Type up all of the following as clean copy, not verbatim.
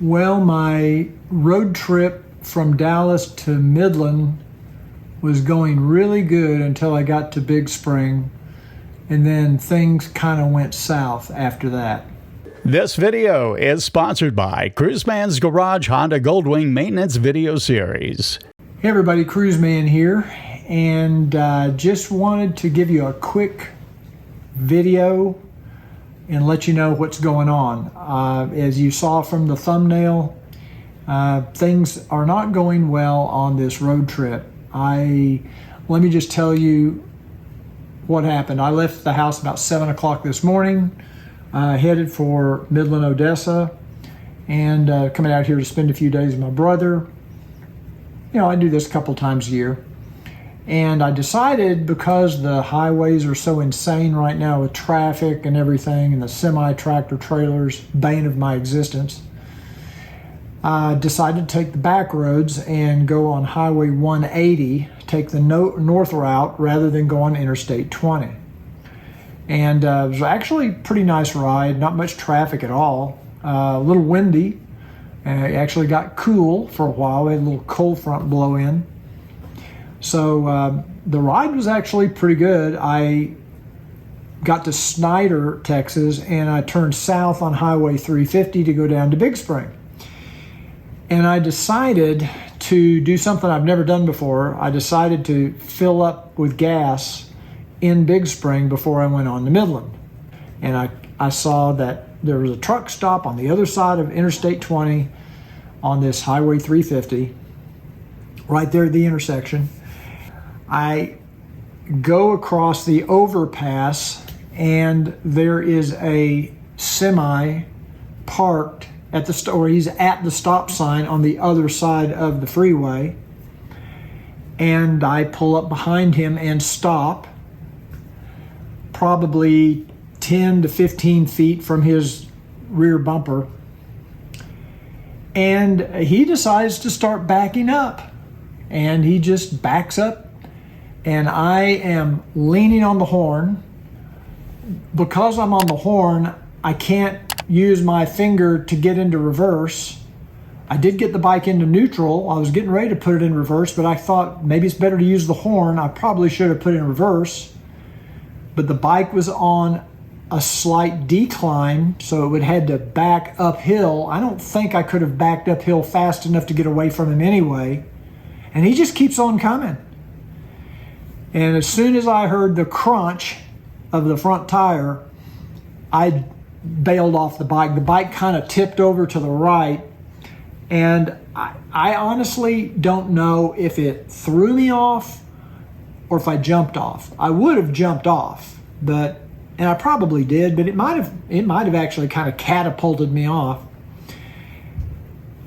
Well, my road trip from Dallas to Midland was going really good until I got to Big Spring, and then things kind of went south after that. This video is sponsored by Cruiseman's Garage Honda Goldwing Maintenance Video Series. Hey everybody, Cruiseman here, and just wanted to give you a quick video and let you know what's going on. As you saw from the thumbnail, things are not going well on this road trip. Let me just tell you what happened. I left the house about 7 o'clock this morning, headed for Midland, Odessa, and coming out here to spend a few days with my brother. You know, I do this a couple times a year. And I decided, because the highways are so insane right now with traffic and everything, and the semi-tractor trailers, bane of my existence, I decided to take the back roads and go on Highway 180, take the north route rather than go on Interstate 20. And it was actually a pretty nice ride, not much traffic at all, a little windy. It actually got cool for a while. We had a little cold front blow in. So the ride was actually pretty good. I got to Snyder, Texas, and I turned south on Highway 350 to go down to Big Spring. And I decided to do something I've never done before. I decided to fill up with gas in Big Spring before I went on to Midland. And I saw that there was a truck stop on the other side of Interstate 20 on this Highway 350, right there at the intersection. I go across the overpass, and there is a semi parked at the store. He's at the stop sign on the other side of the freeway, and I pull up behind him and stop, probably 10 to 15 feet from his rear bumper, and he decides to start backing up, and he just backs up. And I am leaning on the horn. Because I'm on the horn, I can't use my finger to get into reverse. I did get the bike into neutral. I was getting ready to put it in reverse, but I thought maybe it's better to use the horn. I probably should have put it in reverse. But the bike was on a slight decline, so it would had to back uphill. I don't think I could have backed uphill fast enough to get away from him anyway. And he just keeps on coming. And as soon as I heard the crunch of the front tire, I bailed off the bike. The bike kind of tipped over to the right, and I honestly don't know if it threw me off or if I jumped off. I would have jumped off, and I probably did, but it might have actually kind of catapulted me off.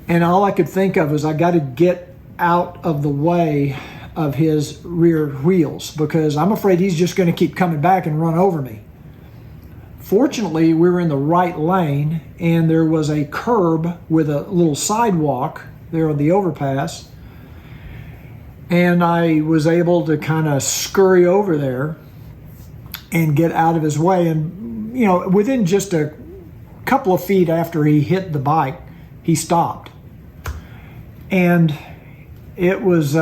And all I could think of was I got to get out of the way of his rear wheels, because I'm afraid he's just going to keep coming back and run over me. Fortunately, we were in the right lane, and there was a curb with a little sidewalk there on the overpass, and I was able to kind of scurry over there and get out of his way. And you know, within just a couple of feet after he hit the bike, he stopped. And it was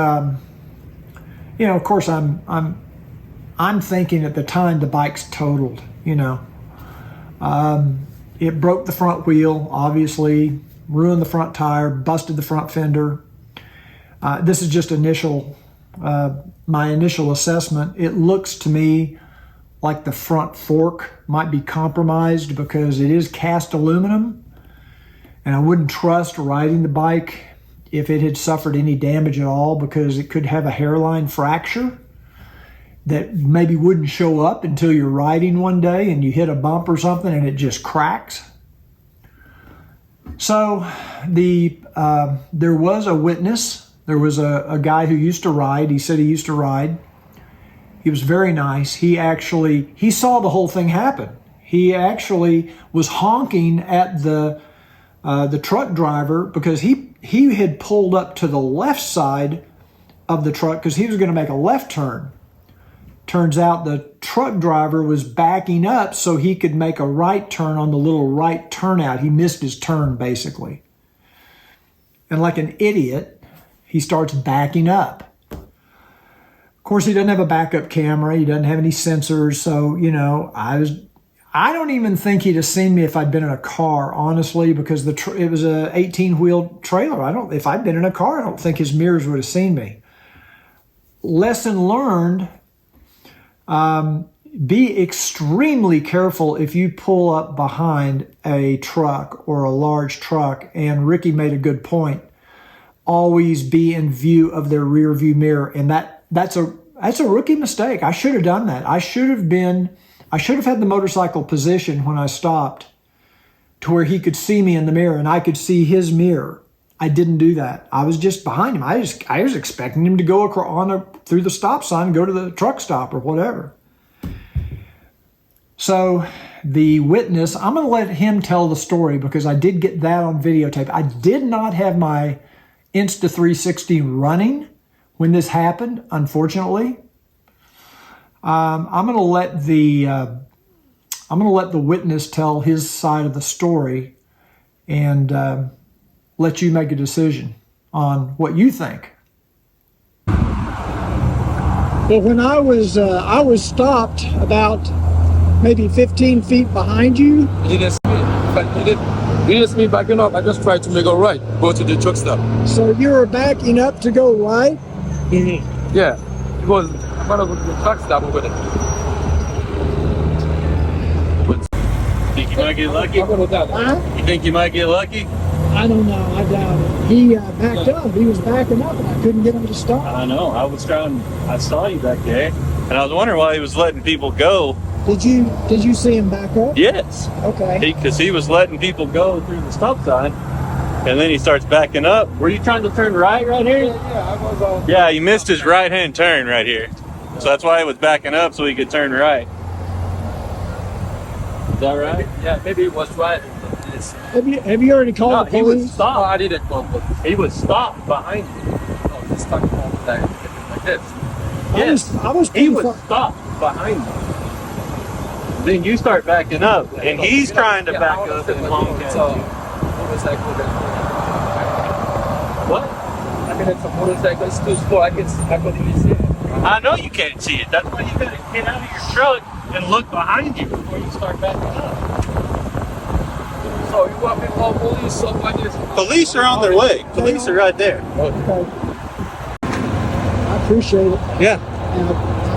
you know, of course, I'm thinking at the time the bike's totaled. You know, it broke the front wheel, obviously, ruined the front tire, busted the front fender. This is just my initial assessment. It looks to me like the front fork might be compromised because it is cast aluminum, and I wouldn't trust riding the bike if it had suffered any damage at all, because it could have a hairline fracture that maybe wouldn't show up until you're riding one day and you hit a bump or something and it just cracks. So there was a witness. There was a guy who used to ride. He said he used to ride. He was very nice. He saw the whole thing happen. He actually was honking at the truck driver because he had pulled up to the left side of the truck because he was going to make a left turn. Turns out the truck driver was backing up so he could make a right turn on the little right turnout. He missed his turn, basically. and like an idiot, he starts backing up. Of course, he doesn't have a backup camera. He doesn't have any sensors. So, you know, I don't even think he'd have seen me if I'd been in a car, honestly, because it was a 18-wheel trailer. If I'd been in a car, I don't think his mirrors would have seen me. Lesson learned, be extremely careful if you pull up behind a truck or a large truck, and Ricky made a good point. Always be in view of their rear view mirror, and that's a rookie mistake. I should have done that. I should have had the motorcycle position when I stopped to where he could see me in the mirror and I could see his mirror. I didn't do that. I was just behind him. I was expecting him to go through the stop sign, go to the truck stop or whatever. So the witness, I'm going to let him tell the story because I did get that on videotape. I did not have my Insta360 running when this happened, unfortunately. I'm going to let the witness tell his side of the story and let you make a decision on what you think. Well, when I was stopped about maybe 15 feet behind you. He didn't see me. But he didn't see me backing up. I just tried to make a right, go to the truck stop. So you were backing up to go right? Mm-hmm. Yeah. Because I'm gonna go to the truck stop over there. Think you might get lucky? Huh? You think you might get lucky? I don't know. I doubt it. He backed up. He was backing up, and I couldn't get him to stop. I know. I saw you back there, and I was wondering why he was letting people go. Did you see him back up? Yes. Okay. Because he was letting people go through the stop sign, and then he starts backing up. Were you trying to turn right here? Yeah, I was Yeah, he missed his right-hand turn right here. So that's why he was backing up so he could turn right. Is that right? Yeah, maybe it was right. Have you already called the He was police? Oh, stopped. I didn't call the police. He was stopped behind you. Oh, this time like this. Yes. I was He pretty was far. stopped behind you. Then you start backing up, and he's trying to back up and honk at you. Motorcycle. What? I mean, it's a motorcycle. It's too slow. I couldn't even see it. I know you can't see it. That's why you gotta get out of your truck and look behind you before you start backing up. So you want me to call police? So what is? Police are on their way. Police are right there. Okay. I appreciate it. Yeah.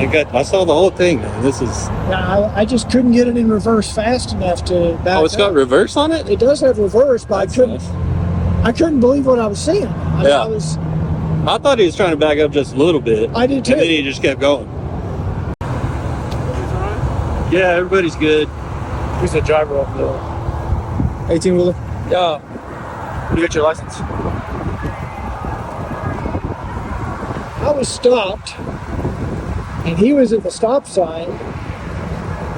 And I saw the whole thing, man. This is. I just couldn't get it in reverse fast enough to back Oh, it's got up. reverse on it? It does have reverse, but That's I couldn't believe what I was seeing. Yeah. I thought he was trying to back up just a little bit. I did too. And then he just kept going. Yeah, everybody's good. Who's the driver of the 18-wheeler. Yeah. You get your license? I was stopped, and he was at the stop sign,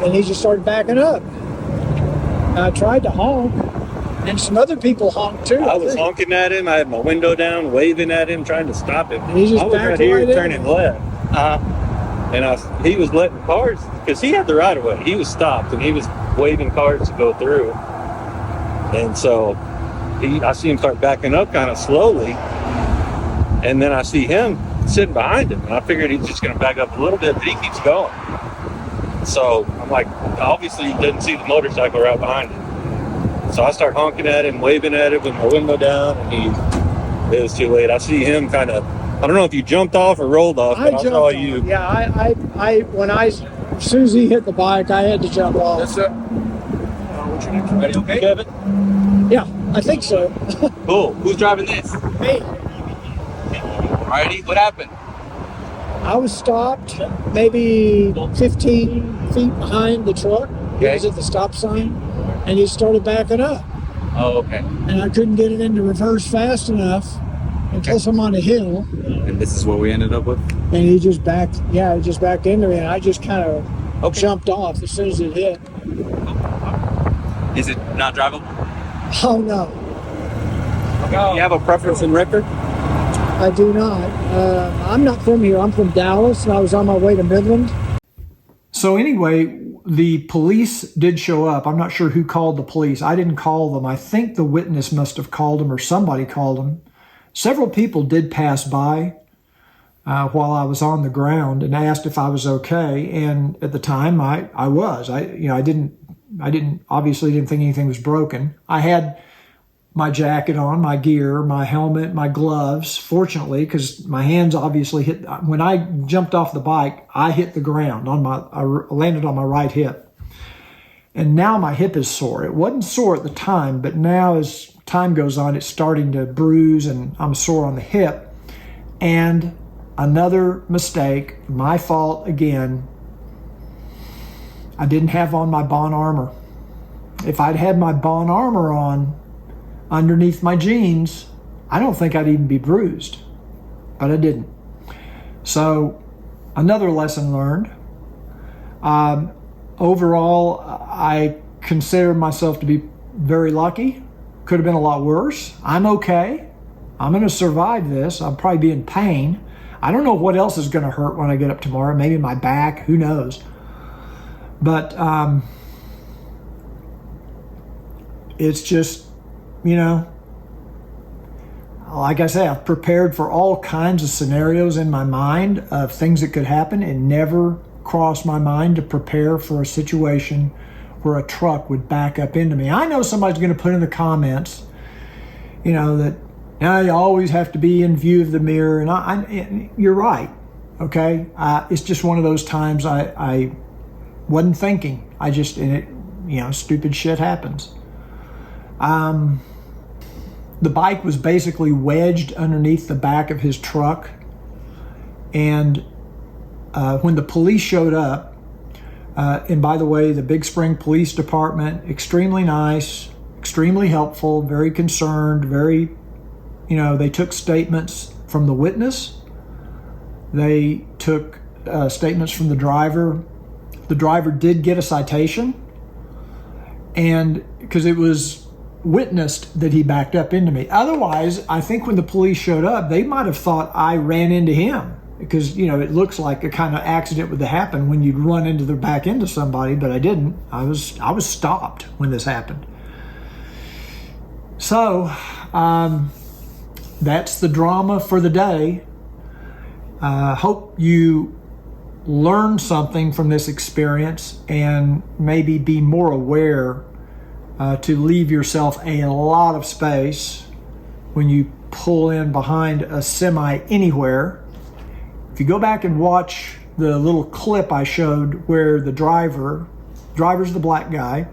and he just started backing up. And I tried to honk, and some other people honked too. I was think. honking at him. I had my window down, waving at him, trying to stop him. And he just I was backed right here right in. turning left. And he was letting cars, because he had the right of way. He was stopped, and he was waving cars to go through. And so I see him start backing up kind of slowly. And then I see him sitting behind him. And I figured he's just going to back up a little bit, but he keeps going. So I'm like, obviously he didn't see the motorcycle right behind him. So I start honking at him, waving at him with my window down, and it was too late. I see him kind of, I don't know if you jumped off or rolled off, but I saw you. Yeah, as soon as he hit the bike, I had to jump off. Yes, sir. What's your name? Are you okay? Kevin? Yeah, I think so. Cool. Who's driving this? Me, Alrighty. What happened? I was stopped maybe 15 feet behind the truck. He Okay. was at the stop sign, and he started backing up. Oh, okay. And I couldn't get it into reverse fast enough, and plus I'm on a hill, And this is what we ended up with? and he just backed into me, and I just kind of jumped off as soon as it hit. Is it not drivable? Oh no, Do you have a preference in record? I do not. I'm not from here. I'm from Dallas, and I was on my way to Midland. So anyway, the police did show up. I'm not sure who called the police. I didn't call them. I think the witness must have called them or somebody called them. Several people did pass by while I was on the ground and asked if I was okay. And at the time, I was. I obviously didn't think anything was broken. I had my jacket on, my gear, my helmet, my gloves, fortunately, because my hands obviously hit. When I jumped off the bike, I hit the ground. I landed on my right hip. And now my hip is sore. It wasn't sore at the time, but now as time goes on, it's starting to bruise and I'm sore on the hip. And another mistake, my fault again, I didn't have on my Bon armor. If I'd had my Bon armor on underneath my jeans, I don't think I'd even be bruised, but I didn't. So another lesson learned. Overall, I consider myself to be very lucky. Could have been a lot worse. I'm okay. I'm going to survive this. I'll probably be in pain. I don't know what else is going to hurt when I get up tomorrow. Maybe my back, who knows. But it's just, you know, like I say, I've prepared for all kinds of scenarios in my mind of things that could happen. It never crossed my mind to prepare for a situation where a truck would back up into me. I know somebody's going to put in the comments, you know, that now you always have to be in view of the mirror. And you're right. Okay. It's just one of those times I wasn't thinking. Stupid shit happens. The bike was basically wedged underneath the back of his truck. And when the police showed up, and by the way, the Big Spring Police Department, extremely nice, extremely helpful, very concerned, they took statements from the witness. They took statements from the driver. The driver did get a citation, and because it was witnessed that he backed up into me. Otherwise, I think when the police showed up, they might have thought I ran into him, because, you know, it looks like a kind of accident would happen when you'd run into the back end of somebody, but I didn't. I was stopped when this happened. So that's the drama for the day. Hope you learn something from this experience and maybe be more aware to leave yourself a lot of space when you pull in behind a semi anywhere. If you go back and watch the little clip I showed where the driver's the black guy,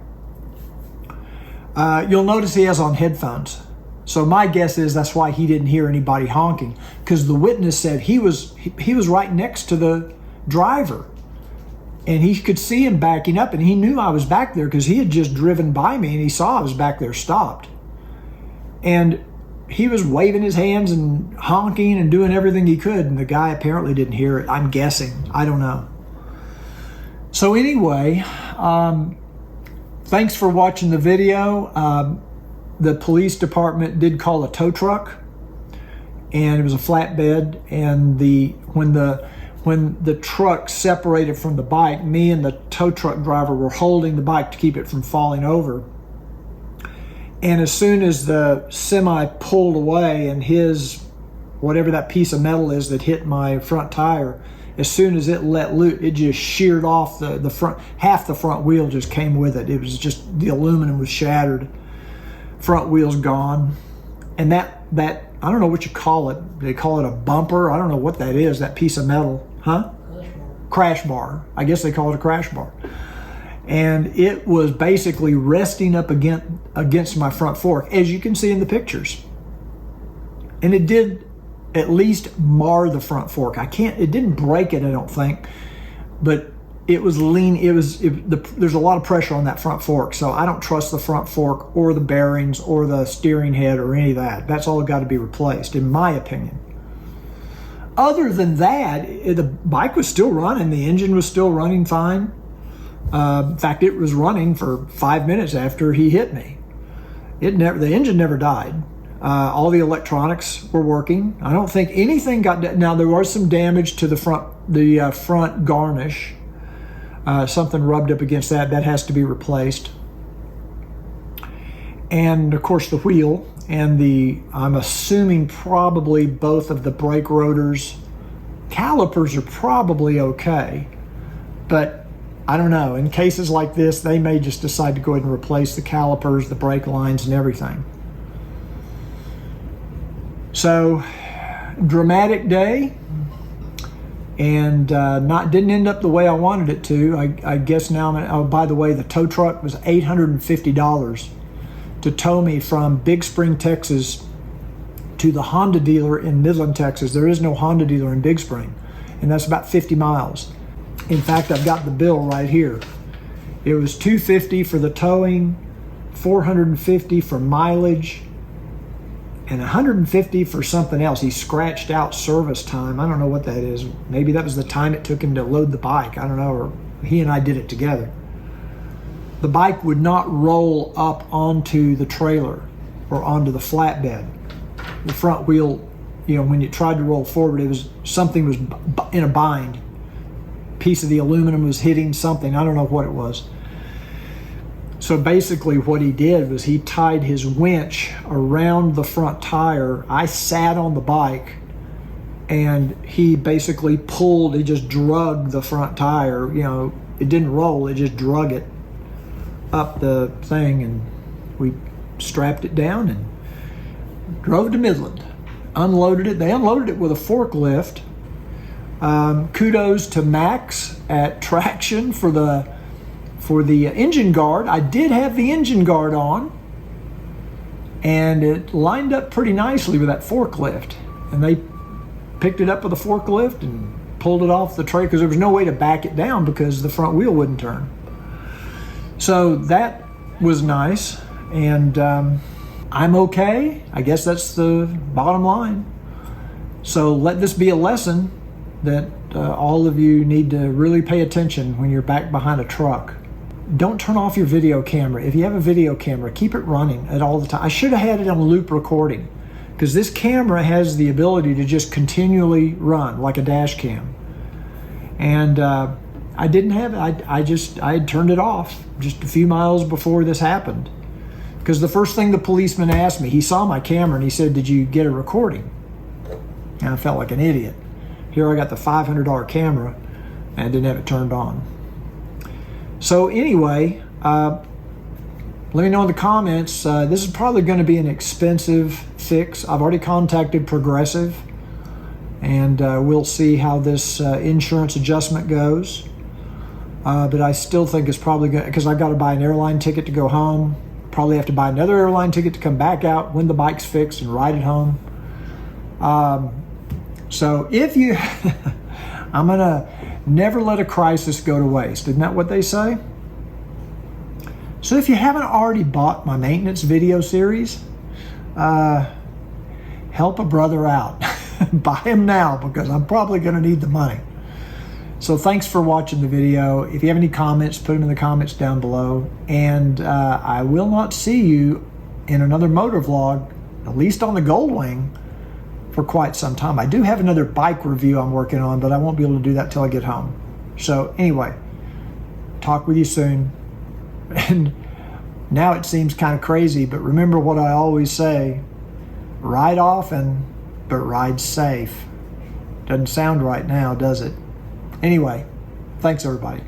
you'll notice he has on headphones. So my guess is that's why he didn't hear anybody honking, because the witness said he was right next to the driver and he could see him backing up, and he knew I was back there because he had just driven by me and he saw I was back there stopped. And he was waving his hands and honking and doing everything he could, and the guy apparently didn't hear it. I'm guessing. I don't know. So anyway, thanks for watching the video. The police department did call a tow truck, and it was a flatbed, and when the truck separated from the bike, me and the tow truck driver were holding the bike to keep it from falling over. And as soon as the semi pulled away and whatever that piece of metal is that hit my front tire, as soon as it let loose, it just sheared off the front. Half the front wheel just came with it. It was just, the aluminum was shattered. Front wheel's gone. And that I don't know what you call it. They call it a bumper. I don't know what that is, that piece of metal. Huh? Crash bar. I guess they call it a crash bar. And it was basically resting up against my front fork, as you can see in the pictures. And it did at least mar the front fork. It didn't break it, I don't think, but it was lean. There's a lot of pressure on that front fork, so I don't trust the front fork or the bearings or the steering head or any of that. That's all got to be replaced, in my opinion. Other than that, the bike was still running. The engine was still running fine. In fact, it was running for 5 minutes after he hit me. The engine never died. All the electronics were working. I don't think anything got. Now there was some damage to the front garnish. Something rubbed up against that. That has to be replaced. And of course, the wheel and I'm assuming probably both of the brake rotors. Calipers are probably okay, but I don't know. In cases like this, they may just decide to go ahead and replace the calipers, the brake lines, and everything. So, dramatic day, and didn't end up the way I wanted it to. I guess now, oh, by the way, the tow truck was $850 to tow me from Big Spring, Texas to the Honda dealer in Midland, Texas. There is no Honda dealer in Big Spring, and that's about 50 miles. In fact, I've got the bill right here. It was $250 for the towing, $450 for mileage, and $150 for something else. He scratched out service time. I don't know what that is. Maybe that was the time it took him to load the bike. I don't know, or he and I did it together. The bike would not roll up onto the trailer or onto the flatbed. The front wheel, you know, when you tried to roll forward, something was in a bind. Piece of the aluminum was hitting something. I don't know what it was. So basically what he did was he tied his winch around the front tire. I sat on the bike, and he basically pulled, he just drug the front tire. You know, it didn't roll, it just drug it up the thing, and we strapped it down and drove to Midland. Unloaded it. They unloaded it with a forklift. Kudos to Max at Traction for the engine guard. I did have the engine guard on, and it lined up pretty nicely with that forklift. And they picked it up with a forklift and pulled it off the trailer because there was no way to back it down because the front wheel wouldn't turn. So that was nice, and I'm okay. I guess that's the bottom line. So let this be a lesson that all of you need to really pay attention when you're back behind a truck. Don't turn off your video camera. If you have a video camera, keep it running at all the time. I should have had it on loop recording, because this camera has the ability to just continually run like a dash cam. And I didn't have it. I had turned it off just a few miles before this happened. Because the first thing the policeman asked me, he saw my camera and he said, "Did you get a recording?" And I felt like an idiot. Here I got the $500 camera and I didn't have it turned on. So anyway, let me know in the comments. This is probably going to be an expensive fix. I've already contacted Progressive, and we'll see how this insurance adjustment goes. But I still think it's probably going to, because I've got to buy an airline ticket to go home. Probably have to buy another airline ticket to come back out when the bike's fixed and ride it home. So if you, I'm going to never let a crisis go to waste. Isn't that what they say? So if you haven't already bought my maintenance video series, help a brother out. Buy them now, because I'm probably going to need the money. So thanks for watching the video. If you have any comments, put them in the comments down below. And I will not see you in another motor vlog, at least on the Goldwing, for quite some time. I do have another bike review I'm working on, but I won't be able to do that till I get home. So anyway, talk with you soon. And now it seems kind of crazy, but remember what I always say: ride often, but ride safe. Doesn't sound right now, does it? Anyway, thanks everybody.